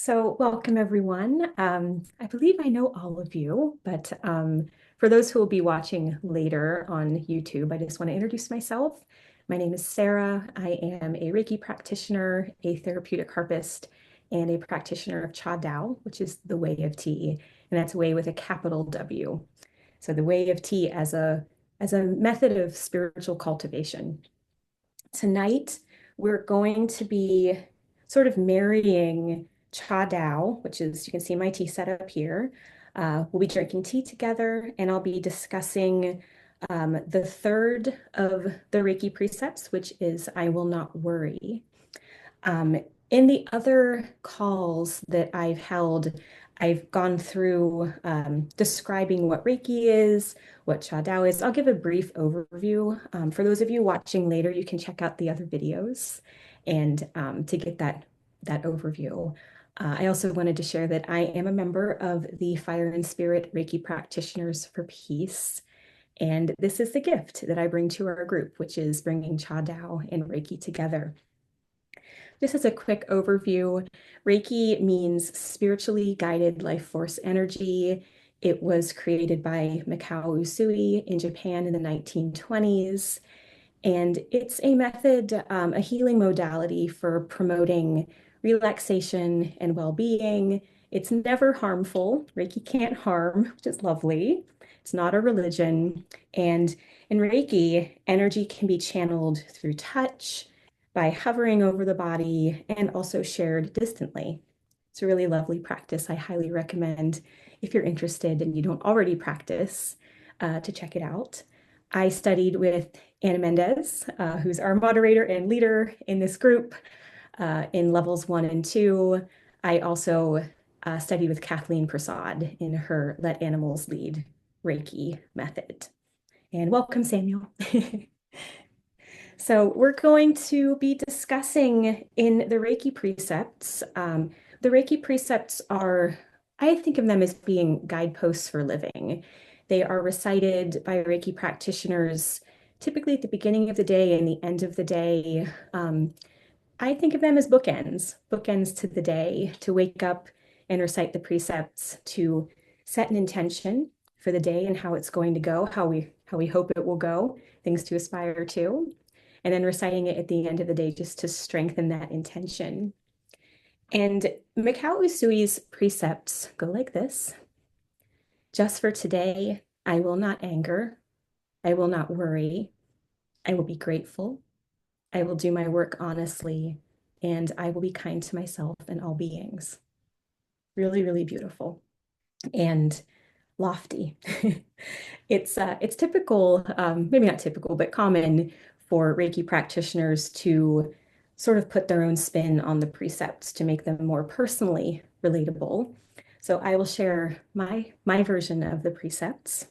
So welcome everyone. I believe I know all of you, but for those who will be watching later on YouTube, I just want to introduce myself. My name is Sarah. I am a Reiki practitioner, a therapeutic harpist, and a practitioner of Cha Dao, which is the way of tea, and that's way with a capital W. So the way of tea as a method of spiritual cultivation. Tonight, we're going to be sort of marrying cha dao, which is, you can see my tea set up here. We'll be drinking tea together, and I'll be discussing the third of the Reiki precepts, which is I will not worry. Um, in the other calls that I've held, I've gone through describing what Reiki is, what Cha Dao is. I'll give a brief overview. For those of you watching later, you can check out the other videos and to get that overview. I also wanted to share that I am a member of the Fire and Spirit Reiki Practitioners for Peace. And this is the gift that I bring to our group, which is bringing Cha Dao and Reiki together. Just as a quick overview, Reiki means spiritually guided life force energy. It was created by Mikao Usui in Japan in the 1920s. And it's a method, a healing modality for promoting relaxation and well-being. It's never harmful. Reiki can't harm, which is lovely. It's not a religion. And in Reiki, energy can be channeled through touch, by hovering over the body, and also shared distantly. It's a really lovely practice. I highly recommend if you're interested and you don't already practice to check it out. I studied with Anna Mendez, who's our moderator and leader in this group in levels 1 and 2. I also studied with Kathleen Prasad in her Let Animals Lead Reiki method. And welcome, Samuel. So we're going to be discussing in the Reiki precepts. The Reiki precepts are, I think of them as being guideposts for living. They are recited by Reiki practitioners typically at the beginning of the day and the end of the day. I think of them as bookends, bookends to the day, to wake up and recite the precepts, to set an intention for the day and how it's going to go, how we hope it will go, things to aspire to, and then reciting it at the end of the day just to strengthen that intention. And Mikao Usui's precepts go like this. Just for today, I will not anger. I will not worry. I will be grateful. I will do my work honestly, and I will be kind to myself and all beings. Really, really beautiful and lofty. It's typical, maybe not typical, but common for Reiki practitioners to sort of put their own spin on the precepts to make them more personally relatable. So I will share my version of the precepts.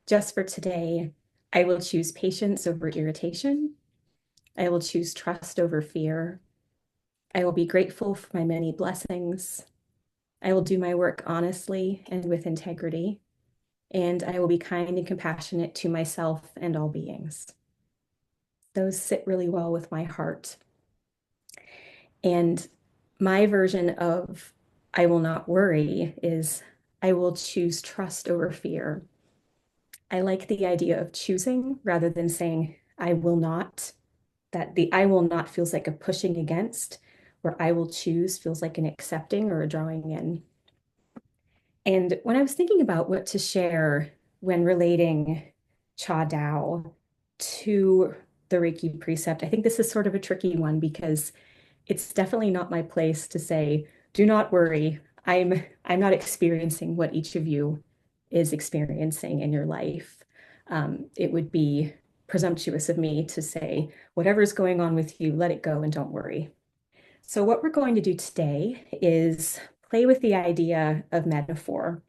Just for today, I will choose patience over irritation. I will choose trust over fear. I will be grateful for my many blessings. I will do my work honestly and with integrity. And I will be kind and compassionate to myself and all beings. Those sit really well with my heart. And my version of I will not worry is I will choose trust over fear. I like the idea of choosing rather than saying I will not, that the I will not feels like a pushing against, where I will choose feels like an accepting or a drawing in. And when I was thinking about what to share when relating Cha Dao to the Reiki precept, I think this is sort of a tricky one because it's definitely not my place to say, do not worry. I'm not experiencing what each of you is experiencing in your life. It would be presumptuous of me to say, whatever's going on with you, let it go and don't worry. So what we're going to do today is play with the idea of metaphor.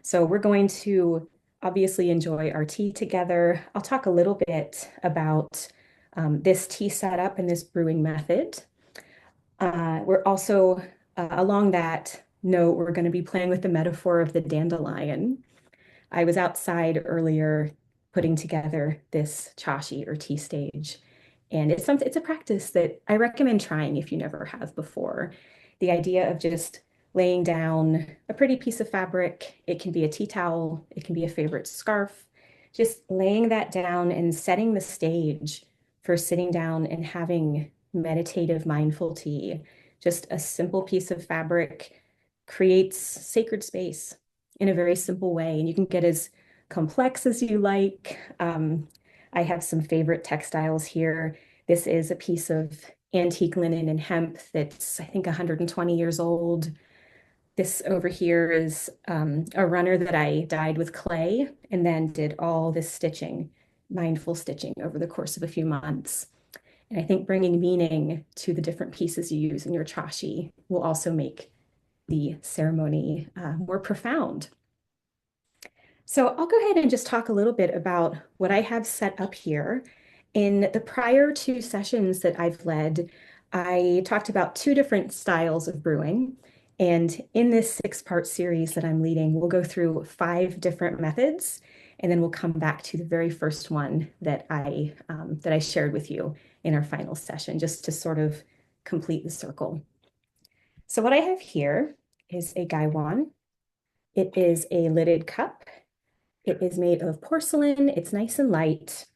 So we're going to obviously enjoy our tea together. I'll talk a little bit about this tea setup and this brewing method. We're also, along that note, we're going to be playing with the metaphor of the dandelion. I was outside earlier putting together this chashi or tea stage. And it's a practice that I recommend trying if you never have before. the idea of just laying down a pretty piece of fabric. It can be a tea towel, it can be a favorite scarf, just laying that down and setting the stage for sitting down and having meditative, mindful tea. Just a simple piece of fabric creates sacred space in a very simple way. And you can get as complex as you like. I have some favorite textiles here. This is a piece of antique linen and hemp that's, I think, 120 years old. This over here is a runner that I dyed with clay and then did all this stitching, mindful stitching over the course of a few months. And I think bringing meaning to the different pieces you use in your chashi will also make the ceremony more profound. So I'll go ahead and just talk a little bit about what I have set up here. In the prior two sessions that I've led, I talked about two different styles of brewing. And in this six-part series that I'm leading, we'll go through five different methods, and then we'll come back to the very first one that I shared with you in our final session, just to sort of complete the circle. So what I have here is a gaiwan. It is a lidded cup. It is made of porcelain. It's nice and light.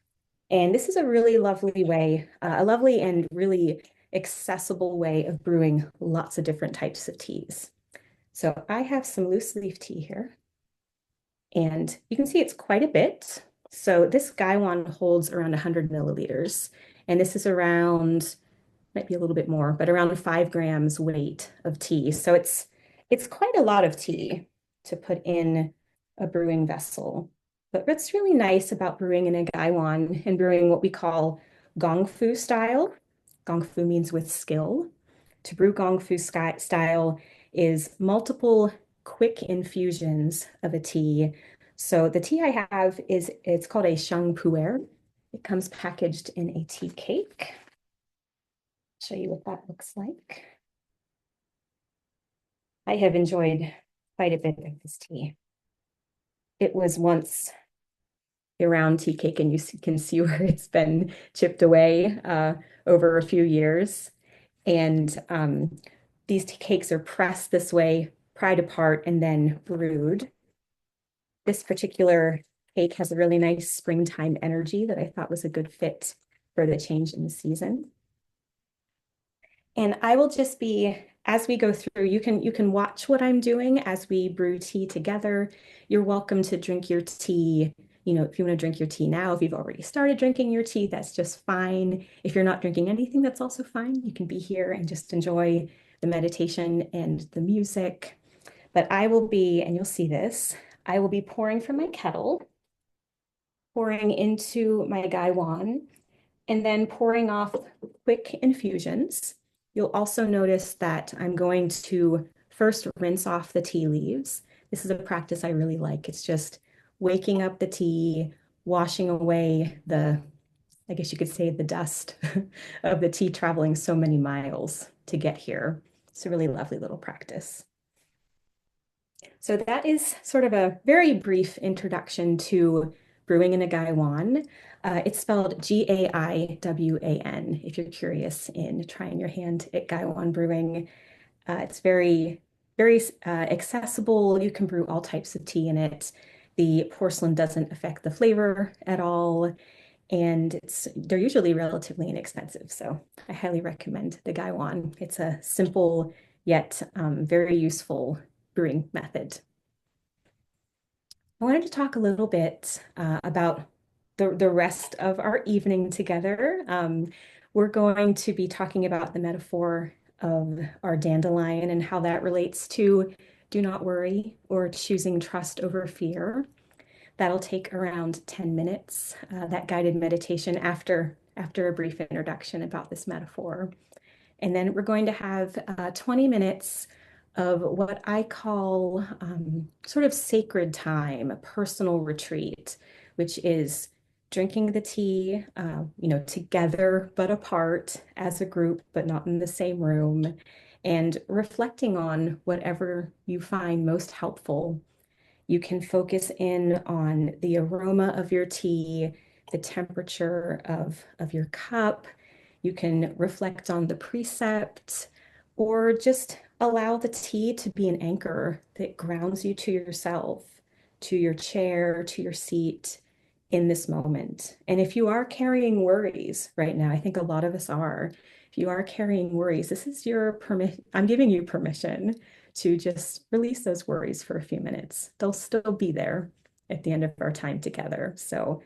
And this is a really lovely way, a lovely and really accessible way of brewing lots of different types of teas. So I have some loose leaf tea here. And you can see it's quite a bit. So this gaiwan holds around 100 milliliters. And this is around, might be a little bit more, but around 5 grams weight of tea. So it's quite a lot of tea to put in a brewing vessel. But what's really nice about brewing in a gaiwan and brewing what we call gongfu style, gongfu means with skill. To brew gongfu style is multiple quick infusions of a tea. So the tea I have it's called a shangpuer. It comes packaged in a tea cake. Show you what that looks like. I have enjoyed quite a bit of this tea. It was once a round tea cake, and you can see where it's been chipped away over a few years. And these tea cakes are pressed this way, pried apart, and then brewed. This particular cake has a really nice springtime energy that I thought was a good fit for the change in the season. And I will just be, as we go through, you can watch what I'm doing as we brew tea together. You're welcome to drink your tea. You know, if you want to drink your tea now, if you've already started drinking your tea, that's just fine. If you're not drinking anything, that's also fine. You can be here and just enjoy the meditation and the music. But I will be, and you'll see this, I will be pouring from my kettle, pouring into my gaiwan, and then pouring off quick infusions. You'll also notice that I'm going to first rinse off the tea leaves. This is a practice I really like. It's just waking up the tea, washing away the, I guess you could say, the dust of the tea traveling so many miles to get here. It's a really lovely little practice. So that is sort of a very brief introduction to brewing in a gaiwan. It's spelled Gaiwan, if you're curious in trying your hand at gaiwan brewing. It's very, very accessible. You can brew all types of tea in it. The porcelain doesn't affect the flavor at all, and they're usually relatively inexpensive. So I highly recommend the gaiwan. It's a simple yet very useful brewing method. I wanted to talk a little bit about the rest of our evening together. We're going to be talking about the metaphor of our dandelion and how that relates to do not worry or choosing trust over fear. That'll take around 10 minutes, that guided meditation after a brief introduction about this metaphor. And then we're going to have 20 minutes of what I call sort of sacred time, a personal retreat, which is drinking the tea, together but apart as a group, but not in the same room, and reflecting on whatever you find most helpful. You can focus in on the aroma of your tea, the temperature of your cup. You can reflect on the precept or just allow the tea to be an anchor that grounds you to yourself, to your chair, to your seat in this moment. And if you are carrying worries right now, I think a lot of us are. If you are carrying worries, this is your permission. I'm giving you permission to just release those worries for a few minutes. They'll still be there at the end of our time together. So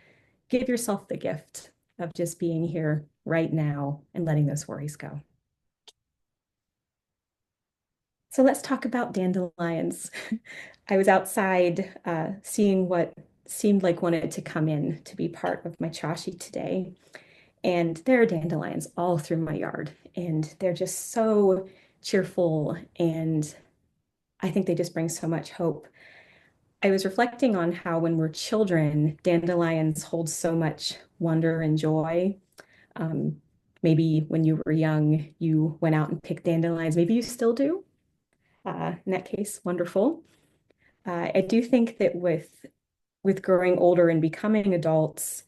give yourself the gift of just being here right now and letting those worries go. So let's talk about dandelions. I was outside seeing what seemed like wanted to come in to be part of my chashi today. And there are dandelions all through my yard. And they're just so cheerful. And I think they just bring so much hope. I was reflecting on how when we're children, dandelions hold so much wonder and joy. Um, Maybe when you were young, you went out and picked dandelions. Maybe you still do. In that case, wonderful. I do think that with growing older and becoming adults,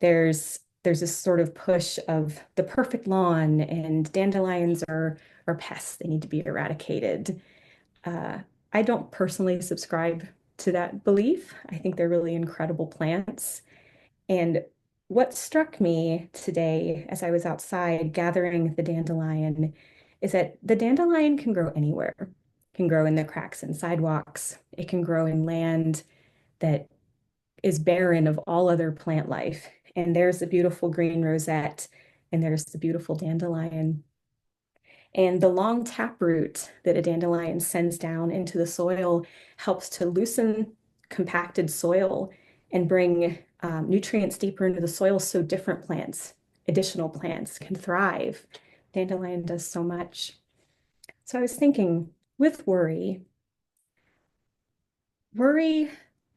there's this sort of push of the perfect lawn, and dandelions are pests. They need to be eradicated. Uh, I don't personally subscribe to that belief. I think they're really incredible plants. And what struck me today as I was outside gathering the dandelion is that the dandelion can grow anywhere. It can grow in the cracks in sidewalks. It can grow in land that is barren of all other plant life. And there's the beautiful green rosette, and there's the beautiful dandelion. And the long taproot that a dandelion sends down into the soil helps to loosen compacted soil and bring nutrients deeper into the soil so different plants, additional plants can thrive. Dandelion does so much. So I was thinking with worry,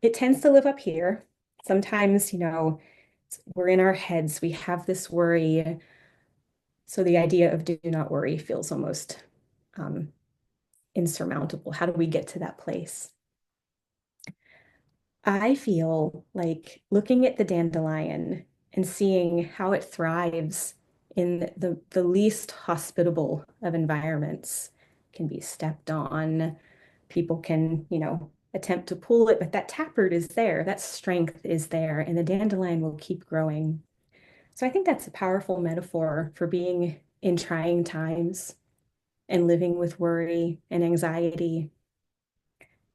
it tends to live up here. Sometimes, we're in our heads, we have this worry. So the idea of do not worry feels almost um, insurmountable. How do we get to that place? I feel like looking at the dandelion and seeing how it thrives in the least hospitable of environments can be stepped on. People can, attempt to pull it, but that taproot is there, that strength is there, and the dandelion will keep growing. So I think that's a powerful metaphor for being in trying times and living with worry and anxiety.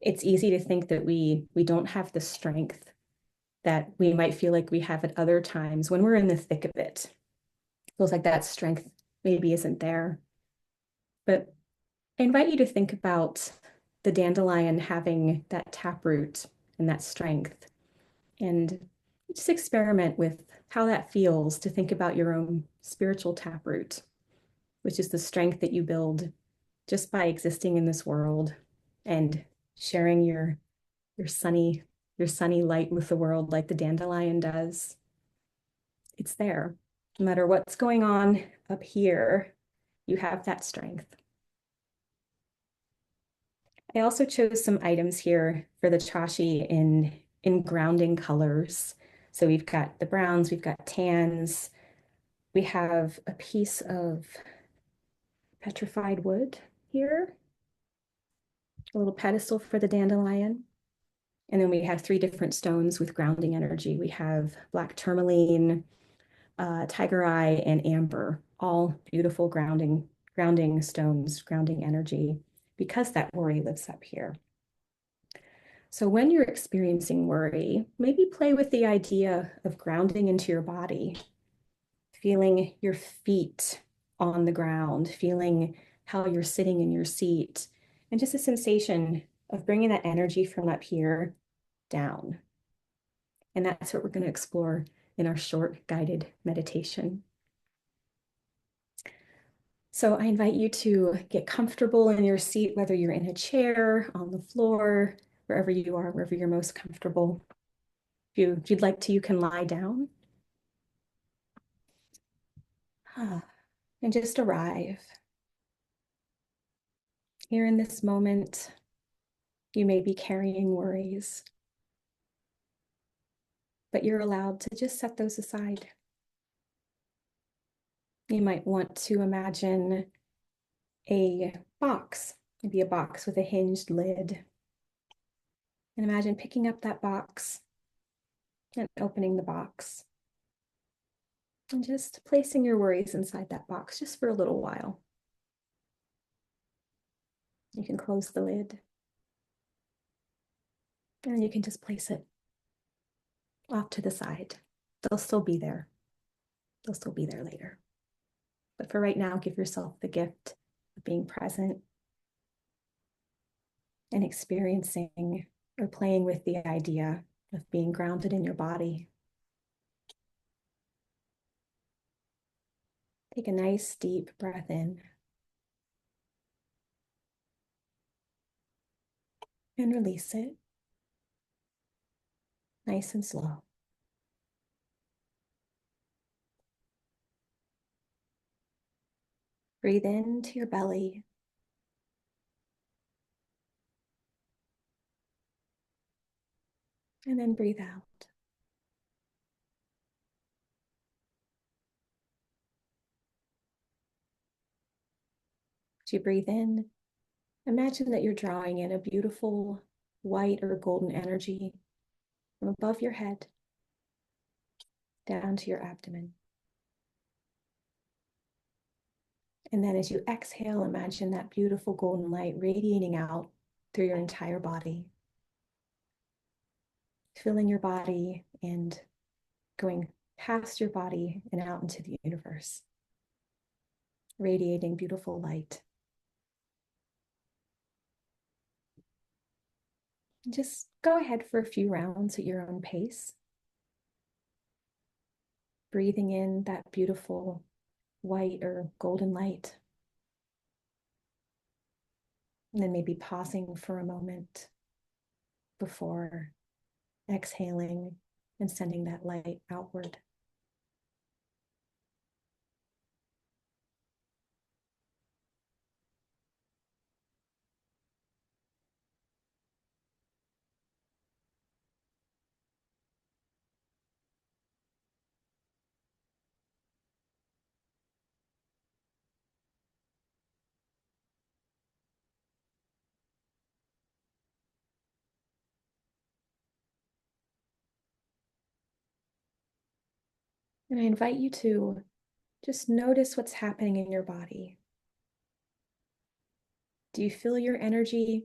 It's easy to think that we don't have the strength that we might feel like we have at other times when we're in the thick of it. It feels like that strength maybe isn't there. But I invite you to think about the dandelion having that taproot and that strength, and just experiment with how that feels to think about your own spiritual taproot, which is the strength that you build just by existing in this world and sharing your sunny your sunny light with the world like the dandelion does. It's there. No matter what's going on up here, you have that strength. I also chose some items here for the chashi in grounding colors. So we've got the browns, we've got tans, we have a piece of petrified wood here, a little pedestal for the dandelion. And then we have three different stones with grounding energy. We have black tourmaline, tiger eye, and amber, all beautiful grounding stones, grounding energy, because that worry lives up here. So when you're experiencing worry, maybe play with the idea of grounding into your body, feeling your feet on the ground, feeling how you're sitting in your seat, and just a sensation of bringing that energy from up here down. And that's what we're going to explore in our short guided meditation. So I invite you to get comfortable in your seat, whether you're in a chair, on the floor, wherever you are, wherever you're most comfortable. If you'd like to, you can lie down. And just arrive. Here in this moment, you may be carrying worries, but you're allowed to just set those aside. You might want to imagine a box maybe a box with a hinged lid. And imagine picking up that box and opening the box and just placing your worries inside that box just for a little while. You can close the lid and you can just place it off to the side. They'll still be there. They'll still be there later. But for right now, give yourself the gift of being present and experiencing or playing with the idea of being grounded in your body. Take a nice deep breath in and release it nice and slow. Breathe into your belly and then breathe out. As you breathe in, imagine that you're drawing in a beautiful white or golden energy from above your head down to your abdomen. And then as you exhale, imagine that beautiful golden light radiating out through your entire body, filling your body and going past your body and out into the universe, radiating beautiful light. Just go ahead for a few rounds at your own pace, breathing in that beautiful white or golden light, and then maybe pausing for a moment before exhaling and sending that light outward. And I invite you to just notice what's happening in your body. Do you feel your energy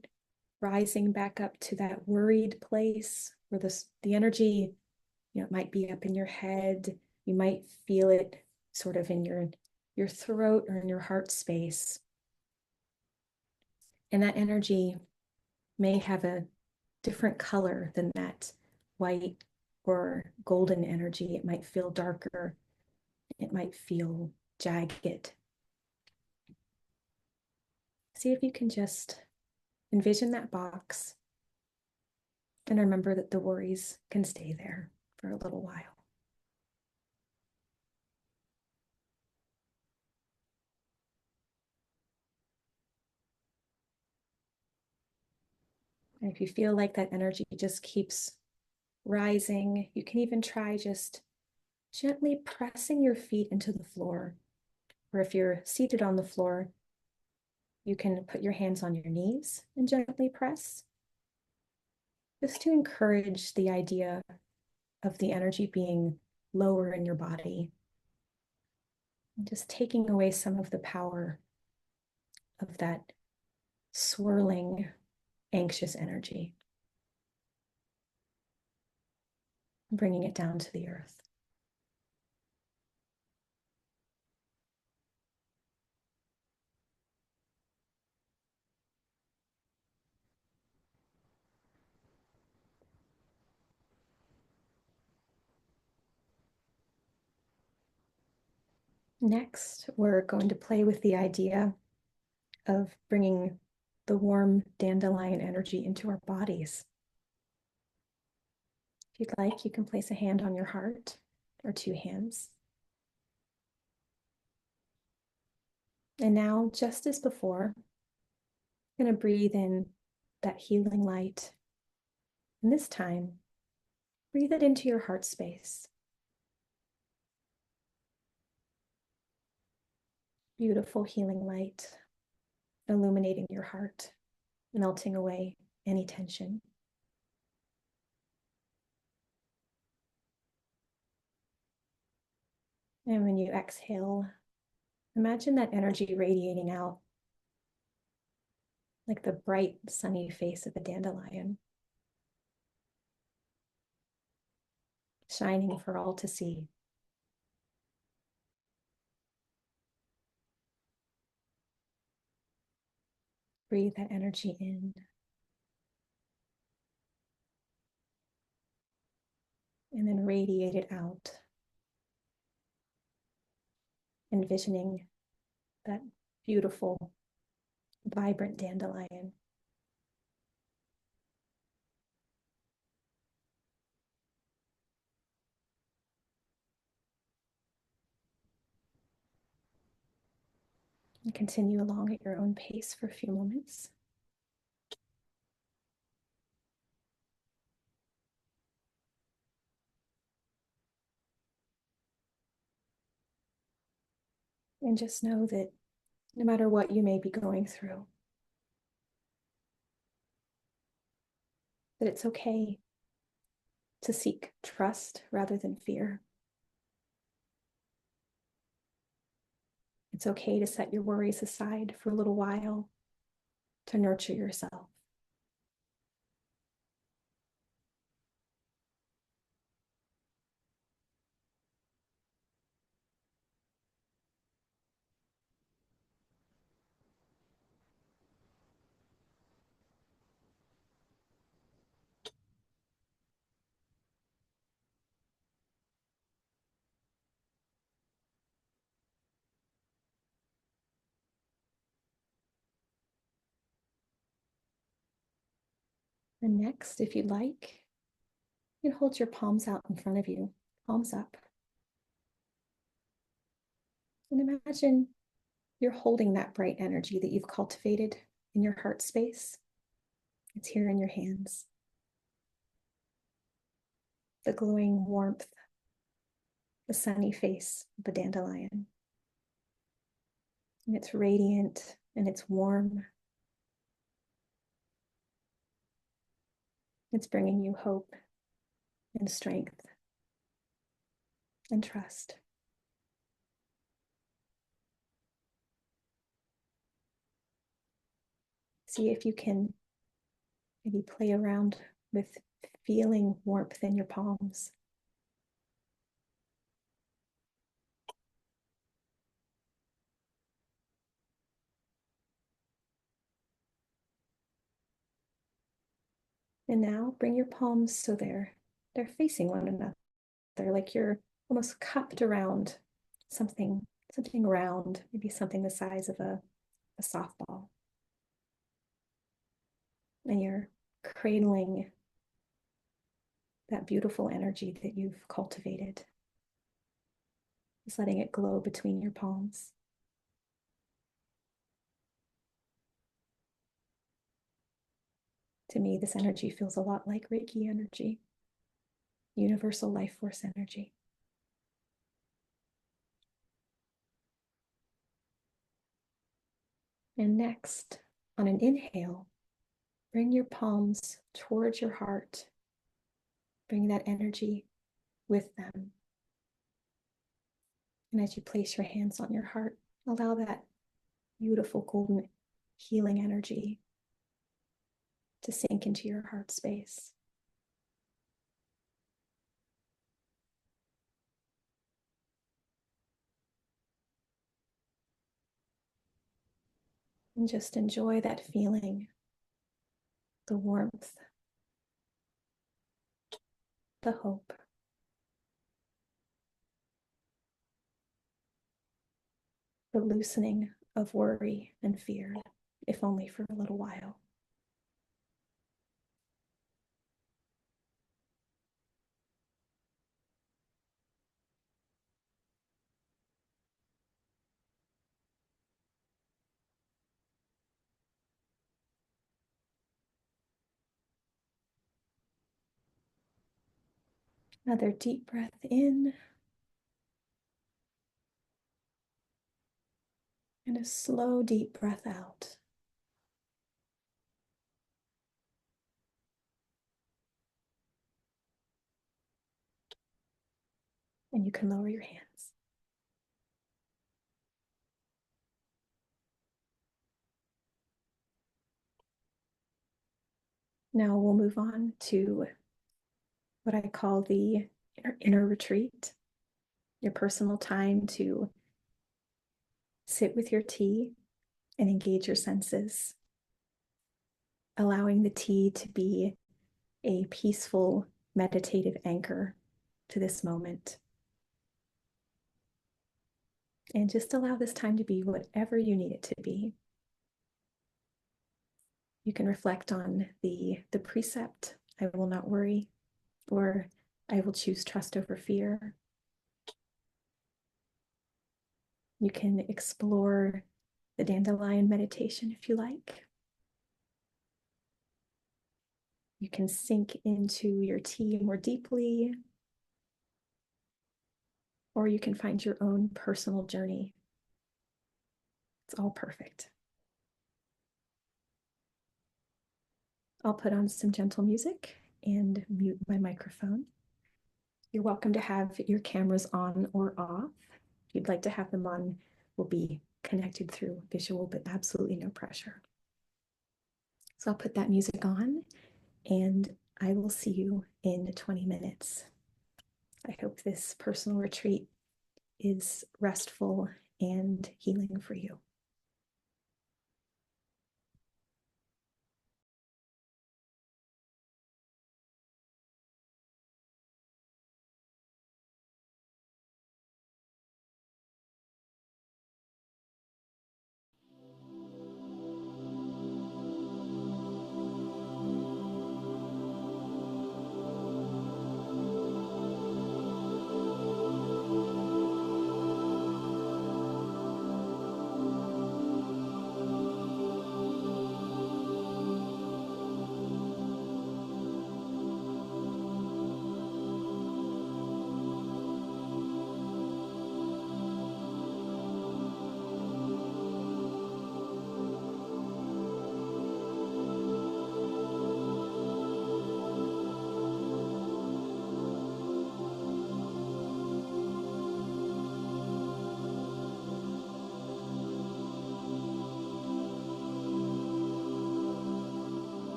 rising back up to that worried place where the energy, it might be up in your head. You might feel it sort of in your throat or in your heart space. And that energy may have a different color than that white or golden energy. It might feel darker. It might feel jagged. See if you can just envision that box and remember that the worries can stay there for a little while. And if you feel like that energy just keeps rising, you can even try just gently pressing your feet into the floor. Or if you're seated on the floor, you can put your hands on your knees and gently press, just to encourage the idea of the energy being lower in your body, and just taking away some of the power of that swirling, anxious energy, bringing it down to the earth. Next, we're going to play with the idea of bringing the warm dandelion energy into our bodies. If you'd like, you can place a hand on your heart or two hands. And now, just as before, I'm going to breathe in that healing light. And this time, breathe it into your heart space. Beautiful healing light. illuminating your heart, melting away any tension. And when you exhale, imagine that energy radiating out like the bright, sunny face of a dandelion, shining for all to see. Breathe that energy in. And then radiate it out, envisioning that beautiful, vibrant dandelion. And continue along at your own pace for a few moments. And just know that no matter what you may be going through, that it's okay to seek trust rather than fear. It's okay to set your worries aside for a little while to nurture yourself. And next, if you'd like, you can hold your palms out in front of you, palms up. And imagine you're holding that bright energy that you've cultivated in your heart space. It's here in your hands. The glowing warmth, the sunny face of a dandelion. And it's radiant and it's warm. It's bringing you hope and strength and trust. See if you can maybe play around with feeling warmth in your palms. And now bring your palms so they're facing one another, like you're almost cupped around something round, maybe something the size of a softball. And you're cradling that beautiful energy that you've cultivated. Just letting it glow between your palms. To me, this energy feels a lot like Reiki energy, universal life force energy. And next, on an inhale, bring your palms towards your heart. Bring that energy with them. And as you place your hands on your heart, allow that beautiful golden healing energy to sink into your heart space. And just enjoy that feeling, the warmth, the hope. The loosening of worry and fear, if only for a little while. Another deep breath in and a slow, deep breath out. And you can lower your hands. Now we'll move on to what I call the inner retreat, your personal time to sit with your tea and engage your senses, allowing the tea to be a peaceful, meditative anchor to this moment. And just allow this time to be whatever you need it to be. You can reflect on the precept, I will not worry, or I will choose trust over fear. You can explore the dandelion meditation if you like. You can sink into your tea more deeply, or you can find your own personal journey. It's all perfect. I'll put on some gentle music and mute my microphone. You're welcome to have your cameras on or off. If you'd like to have them on, we'll be connected through visual, but absolutely no pressure. So I'll put that music on and I will see you in 20 minutes. I hope this personal retreat is restful and healing for you.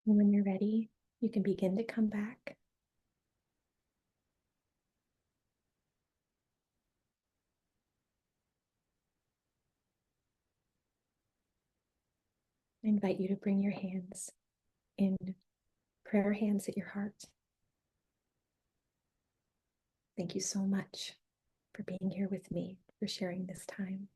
And when you're ready, you can begin to come back. I invite you to bring your hands in prayer hands at your heart. Thank you so much for being here with me, for sharing this time.